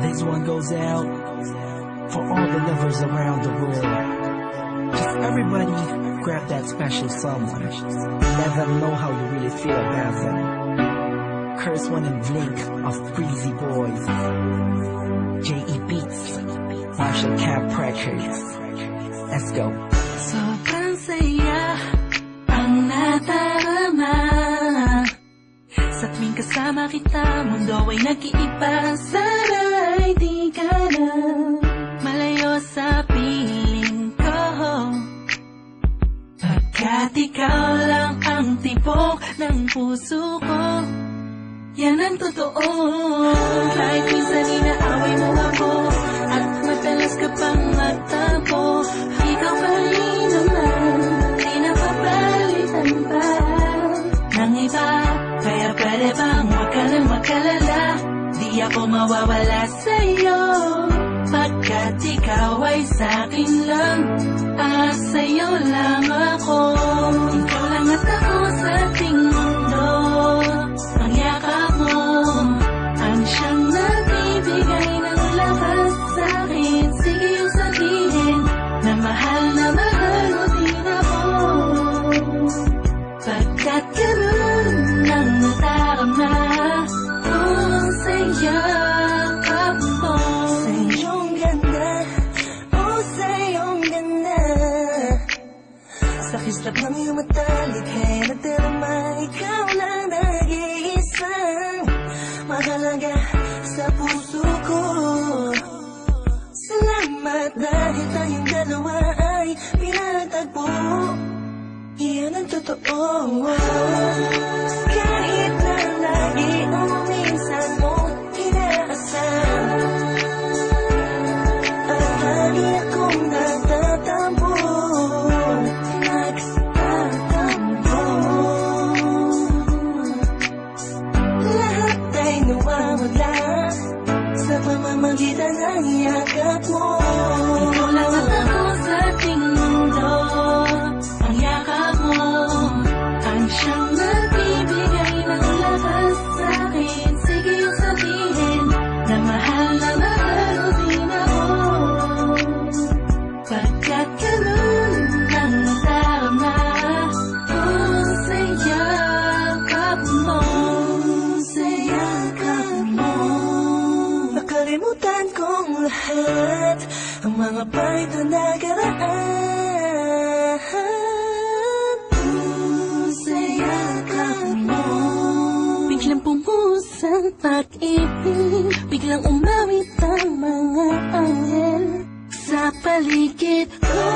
This one goes out for all the lovers around the world. Just everybody grab that special someone. Let them know how you really feel about them. Curse one and Blink of Breezy Boys. J.E. Beats, Marshall Camp Records. Let's go. Sobrang saya ang nadarama sa tuwing kasama kita, mundo ay nag-iiba. Sana'y di ka na malayo sa piling ko, pagkat ikaw lang ang tibok ng puso ko. Yan ang totoo. Kahit minsan inaaway mo ako at madalas ka pang magtampo, ikaw pa rin naman, di napapalitan pa ng iba. Kaya pwede bang wag ka nang mag-alala, di ako mawawala sa'yo, pagkat ikaw ay sa'kin lang, sa'yo lang ako. Ikaw lang at ako sa ating mundo. Ang yakap mo ang siyang nagbibigay ng lakas sa'kin. Sige yung sabihin na mahal mo din ako, pagkat ganun ang nadarama ko sa yakap mo. Sa iyong ganda, sa iyong ganda, sa kislap ng iyong mata, likha'y nagdarama. Ikaw lang nag-iisang mahalaga sa puso ko. Salamat dahil tayong dalawa ay pinatagpo. Iyan ang totoo. Kahit na lagi o minsan mo inaasam, at lagi akong nagtatampo, lahat ay nawawala sa pamamagitan ng yakap mo. Ikaw lang at ako sa ating mundo. Ang yakap mo ang siyang nagbibigay ng lakas sa'kin. Sige yung sabihin na mahal mo din ako, pagkat ganun ang nadarama ko sa yakap mo. Sa yakap mo, nakalimutan kong lahat ang mga pahit na nakaraan. Sa yakap mo, biglang pumuhos ang pag-ibig, biglang umawit ang mga anghel sa paligid ko.